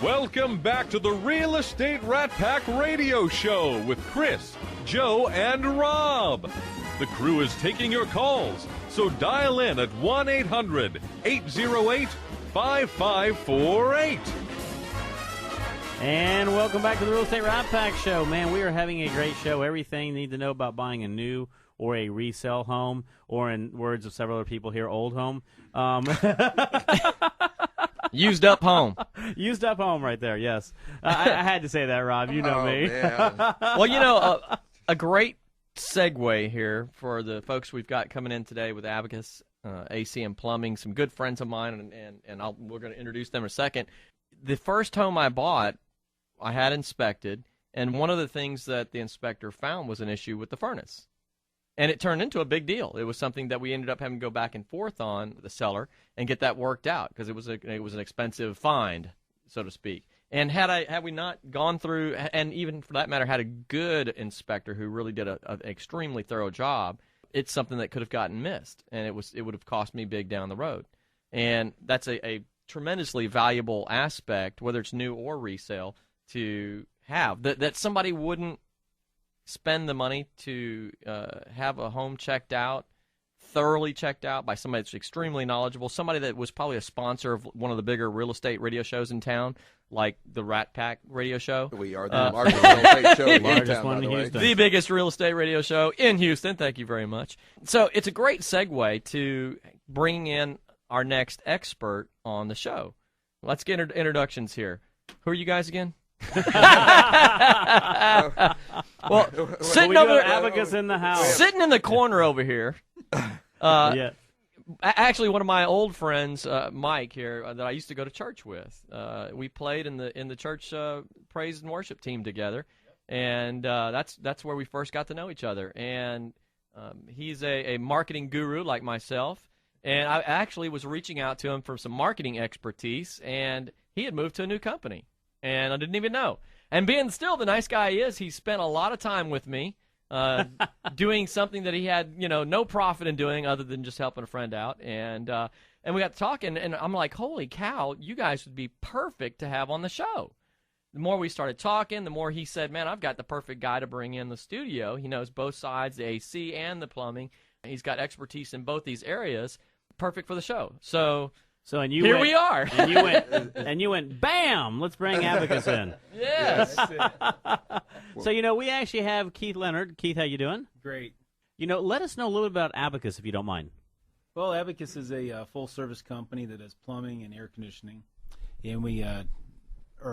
Welcome back to the Real Estate Rat Pack Radio Show with Chris, Joe, and Rob. The crew is taking your calls, so dial in at 1-800-808-5548. And welcome back to the Real Estate Rat Pack Show. Man, we are having a great show. Everything you need to know about buying a new or a resale home, or in words of several other people here, old home. Used up home. Used up home right there, yes. I had to say that, Rob. You know me. Well, you know, a great segue here for the folks we've got coming in today with Abacus, AC and Plumbing, some good friends of mine, and we're going to introduce them in a second. The first home I bought, I had inspected, and one of the things that the inspector found was an issue with the furnace. And it turned into a big deal. It was something that we ended up having to go back and forth on with the seller and get that worked out because it was an expensive find, so to speak. And had we not gone through, and even for that matter, had a good inspector who really did an extremely thorough job, it's something that could have gotten missed, and it would have cost me big down the road. And that's a tremendously valuable aspect, whether it's new or resale, to have that somebody wouldn't spend the money to have a home checked out, thoroughly checked out by somebody that's extremely knowledgeable, somebody that was probably a sponsor of one of the bigger real estate radio shows in town, like the Rat Pack radio show. We are the largest real estate show in largest town, one by the in way. Houston. The biggest real estate radio show in Houston. Thank you very much. So it's a great segue to bringing in our next expert on the show. Let's get introductions here. Who are you guys again? Well, sitting over Abacus in the house. sitting in the corner over here. Yeah. Actually, one of my old friends, Mike here, that I used to go to church with. We played in the church praise and worship team together, and that's where we first got to know each other. And he's a marketing guru like myself, and I actually was reaching out to him for some marketing expertise, and he had moved to a new company, and I didn't even know. And being still the nice guy he is, he spent a lot of time with me. Doing something that he had, no profit in doing other than just helping a friend out. And we got to talking, and I'm like, holy cow, you guys would be perfect to have on the show. The more we started talking, the more he said, man, I've got the perfect guy to bring in the studio. He knows both sides, the AC and the plumbing. He's got expertise in both these areas. Perfect for the show. So and you here went, we are. and you went, bam, let's bring Abacus in. Yes. So, we actually have Keith Leonard. Keith, how you doing? Great. Let us know a little bit about Abacus, if you don't mind. Well, Abacus is a full-service company that does plumbing and air conditioning, and we are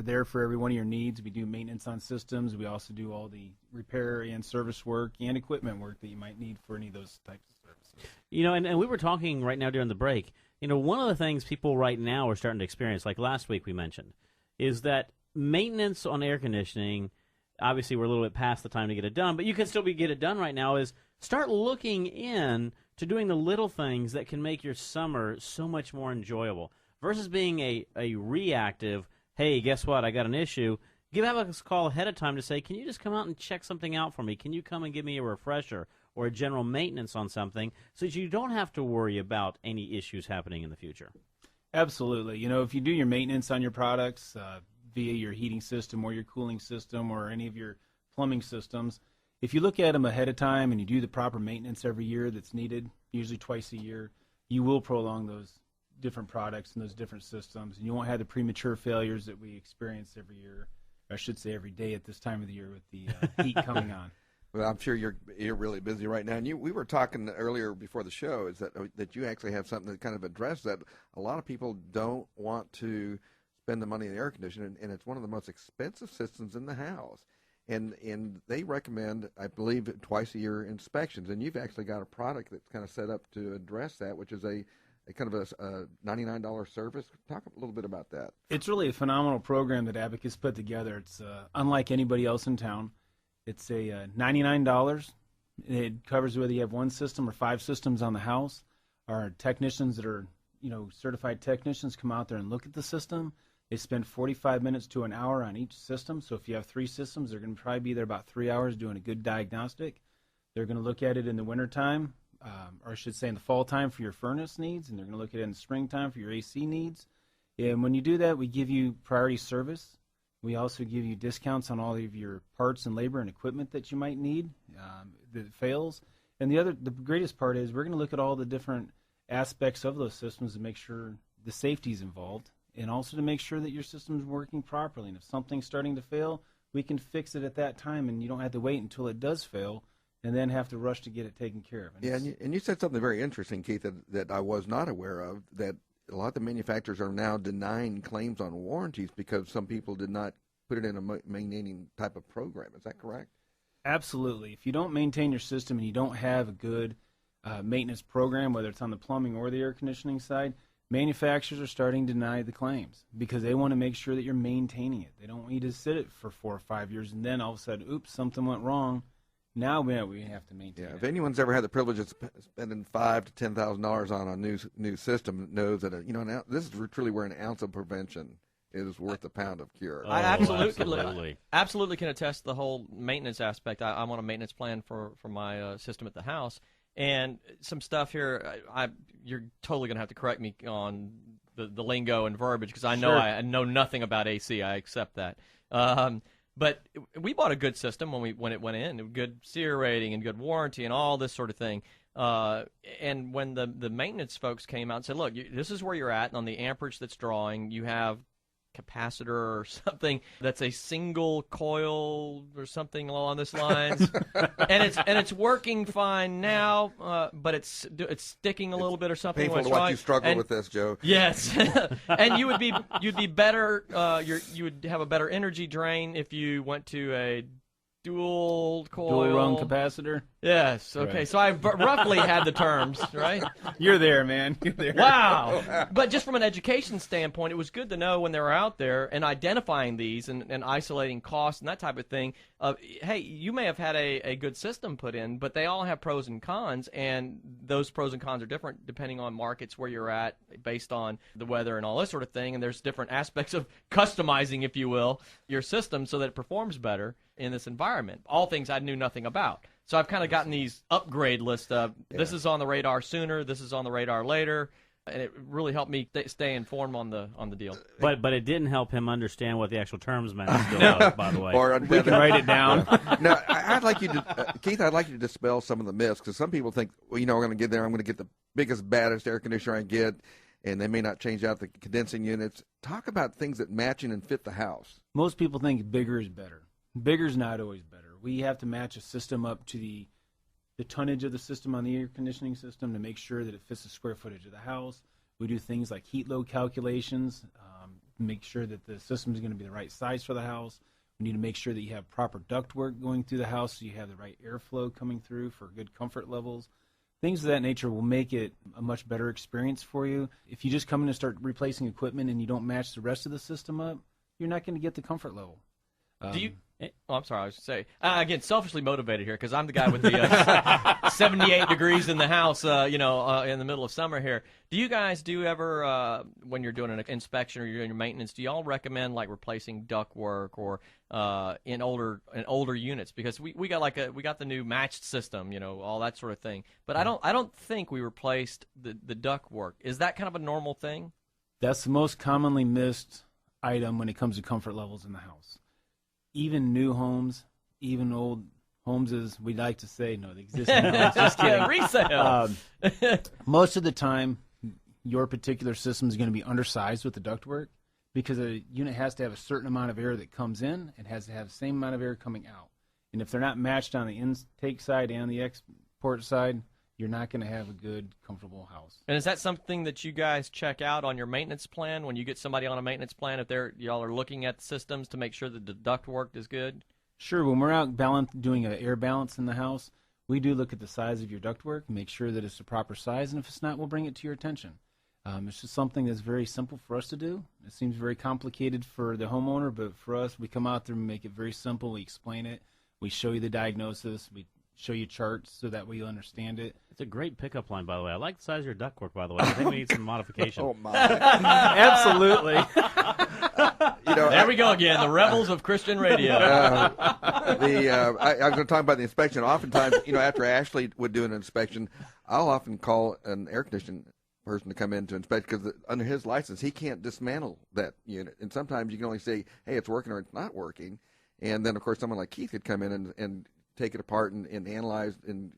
there for every one of your needs. We do maintenance on systems. We also do all the repair and service work and equipment work that you might need for any of those types of services. And we were talking right now during the break. One of the things people right now are starting to experience, like last week we mentioned, is that maintenance on air conditioning, obviously we're a little bit past the time to get it done, but you can still get it done right now, is start looking in to doing the little things that can make your summer so much more enjoyable versus being a reactive, hey, guess what, I got an issue. Give Abacus a call ahead of time to say, can you just come out and check something out for me? Can you come and give me a refresher or a general maintenance on something so that you don't have to worry about any issues happening in the future? Absolutely. If you do your maintenance on your products via your heating system or your cooling system or any of your plumbing systems, if you look at them ahead of time and you do the proper maintenance every year that's needed, usually twice a year, you will prolong those different products and those different systems, and you won't have the premature failures that we experience every year. I should say every day at this time of the year with the heat coming on. Well, I'm sure you're really busy right now. And we were talking earlier before the show is that you actually have something that kind of addressed that. A lot of people don't want to spend the money in the air conditioning, and it's one of the most expensive systems in the house. And they recommend, I believe, twice a year inspections. And you've actually got a product that's kind of set up to address that, which is a kind of a $99 service. Talk a little bit about that. It's really a phenomenal program that Abacus put together. It's unlike anybody else in town. It's a $99. It covers whether you have one system or 5 systems on the house. Our technicians that are, certified technicians come out there and look at the system. They spend 45 minutes to an hour on each system. So if you have 3 systems, they're going to probably be there about 3 hours doing a good diagnostic. They're going to look at it in the wintertime, or I should say in the fall time for your furnace needs, and they're going to look at it in the springtime for your AC needs. And when you do that, we give you priority service. We also give you discounts on all of your parts and labor and equipment that you might need that fails. And the greatest part is we're going to look at all the different aspects of those systems to make sure the safety is involved, and also to make sure that your system is working properly. And if something's starting to fail, we can fix it at that time, and you don't have to wait until it does fail and then have to rush to get it taken care of. And you said something very interesting, Keith, that I was not aware of, that a lot of the manufacturers are now denying claims on warranties because some people did not put it in a maintaining type of program. Is that correct? Absolutely. If you don't maintain your system and you don't have a good maintenance program, whether it's on the plumbing or the air conditioning side, manufacturers are starting to deny the claims because they want to make sure that you're maintaining it. They don't want you to sit it for 4 or 5 years and then all of a sudden, oops, something went wrong. Now we have to maintain it. If anyone's ever had the privilege of spending $5,000 to $10,000 on a new system, knows that this is truly where an ounce of prevention is worth a pound of cure. I absolutely can attest to the whole maintenance aspect. I'm on a maintenance plan for my system at the house, and some stuff here. You're totally going to have to correct me on the lingo and verbiage because I know Sure. I know nothing about AC. I accept that. But we bought a good system when it went in, good SEER rating and good warranty and all this sort of thing. And when the maintenance folks came out and said, look, this is where you're at, and on the amperage that's drawing, you have capacitor or something that's a single coil or something along this lines, and it's working fine now, but it's sticking a little bit or something. Painful to watch you struggle with this, Joe. Yes, and you'd be better. You would have a better energy drain if you went to a dual coil, Dual run capacitor. Yes. Okay. Right. So I roughly had the terms right. You're there, man. You're there. Wow. But just from an education standpoint, it was good to know when they were out there and identifying these and isolating costs and that type of thing. Hey, you may have had a good system put in, but they all have pros and cons, and those pros and cons are different depending on markets where you're at, based on the weather and all this sort of thing. And there's different aspects of customizing, if you will, your system so that it performs better in this environment. All things I knew nothing about. So I've kind of gotten these upgrade lists of this is on the radar sooner, this is on the radar later, and it really helped me stay informed on the deal. But it didn't help him understand what the actual terms meant. Still, by the way, We can write it down. No, I'd like you to, Keith. I'd like you to dispel some of the myths because some people think, well, we're going to get there. I'm going to get the biggest, baddest air conditioner I get, and they may not change out the condensing units. Talk about things that matching and fit the house. Most people think bigger is better. Bigger is not always better. We have to match a system up to the tonnage of the system on the air conditioning system to make sure that it fits the square footage of the house. We do things like heat load calculations, make sure that the system is going to be the right size for the house. We need to make sure that you have proper ductwork going through the house so you have the right airflow coming through for good comfort levels. Things of that nature will make it a much better experience for you. If you just come in and start replacing equipment and you don't match the rest of the system up, you're not going to get the comfort level. Do you? Oh, I'm sorry. I was going to say again, selfishly motivated here because I'm the guy with the 78 degrees in the house, in the middle of summer here. Do you guys ever when you're doing an inspection or you're doing your maintenance? Do y'all recommend like replacing ductwork or in older units? Because we got the new matched system, all that sort of thing. But I don't think we replaced the ductwork. Is that kind of a normal thing? That's the most commonly missed item when it comes to comfort levels in the house. Even new homes, even old homes, as we like to say, no, the existing homes, just kidding. Resale. Most of the time, your particular system is going to be undersized with the ductwork because a unit has to have a certain amount of air that comes in and has to have the same amount of air coming out. And if they're not matched on the intake side and the export side, you're not going to have a good, comfortable house. And is that something that you guys check out on your maintenance plan when you get somebody on a maintenance plan? If y'all are looking at the systems to make sure that the ductwork is good? Sure. When we're out doing an air balance in the house, we do look at the size of your ductwork, make sure that it's the proper size, and if it's not, we'll bring it to your attention. It's just something that's very simple for us to do. It seems very complicated for the homeowner, but for us, we come out there and make it very simple. We explain it. We show you the diagnosis. We show you charts so that way you'll understand it. it's a great pickup line, by the way. I like the size of your ductwork, by the way. I think we need some modification. Oh, my. Absolutely. There we go again, the rebels of Christian radio. I was going to talk about the inspection. Oftentimes, after Ashley would do an inspection, I'll often call an air conditioning person to come in to inspect, because under his license he can't dismantle that unit, and sometimes you can only say, hey, it's working or it's not working. And then of course someone like Keith could come in and take it apart and analyze and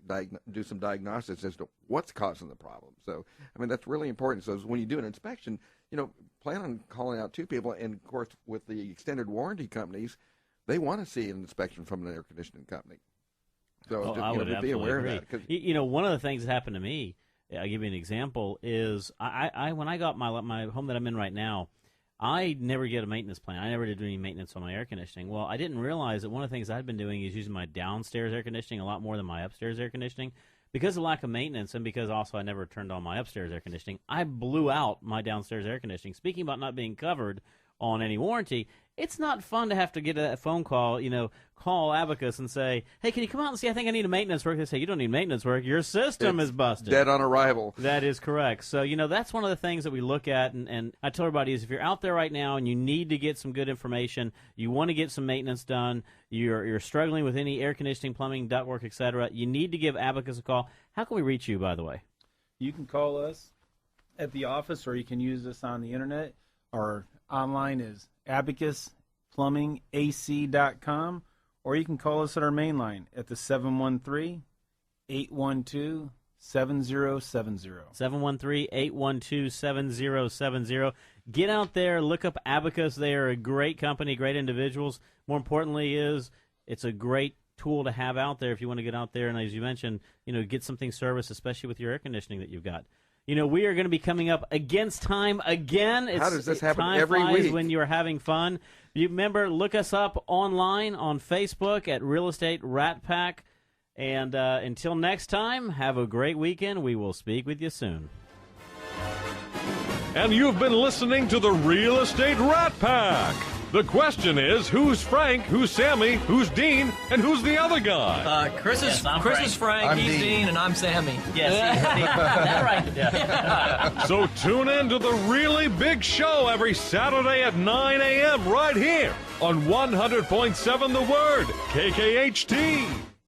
do some diagnostics as to what's causing the problem. So I mean, that's really important. So when you do an inspection, plan on calling out 2 people, and of course with the extended warranty companies, they want to see an inspection from an air conditioning company. So I would be aware agree. of that. One of the things that happened to me, I'll give you an example, is I when I got my home that I'm in right now, I never get a maintenance plan. I never did any maintenance on my air conditioning. Well, I didn't realize that one of the things I'd been doing is using my downstairs air conditioning a lot more than my upstairs air conditioning. Because of lack of maintenance, and because also I never turned on my upstairs air conditioning, I blew out my downstairs air conditioning. Speaking about not being covered on any warranty, it's not fun to have to get a phone call, call Abacus and say, hey, can you come out and see? I think I need a maintenance work. They say, you don't need maintenance work. Your system is busted. Dead on arrival. That is correct. So, that's one of the things that we look at, and I tell everybody is if you're out there right now and you need to get some good information, you want to get some maintenance done, you're struggling with any air conditioning, plumbing, ductwork, etc., you need to give Abacus a call. How can we reach you, by the way? You can call us at the office, or you can use us on the internet. Our online is abacusplumbingac.com, or you can call us at our main line at the 713-812-7070. 713-812-7070. Get out there, look up Abacus. They are a great company, great individuals. More importantly it's a great tool to have out there if you want to get out there and, as you mentioned, get something serviced, especially with your air conditioning that you've got. We are going to be coming up against time again. How does this happen time every flies week? when you're having fun. You remember, look us up online on Facebook at Real Estate Rat Pack. And until next time, have a great weekend. We will speak with you soon. And you've been listening to the Real Estate Rat Pack. The question is, who's Frank, who's Sammy, who's Dean, and who's the other guy? Chris is Frank, I'm he's Dean. Dean, and I'm Sammy. Yes, that right. Yeah. So tune in to the really big show every Saturday at 9 a.m. right here on 100.7 The Word, KKHT.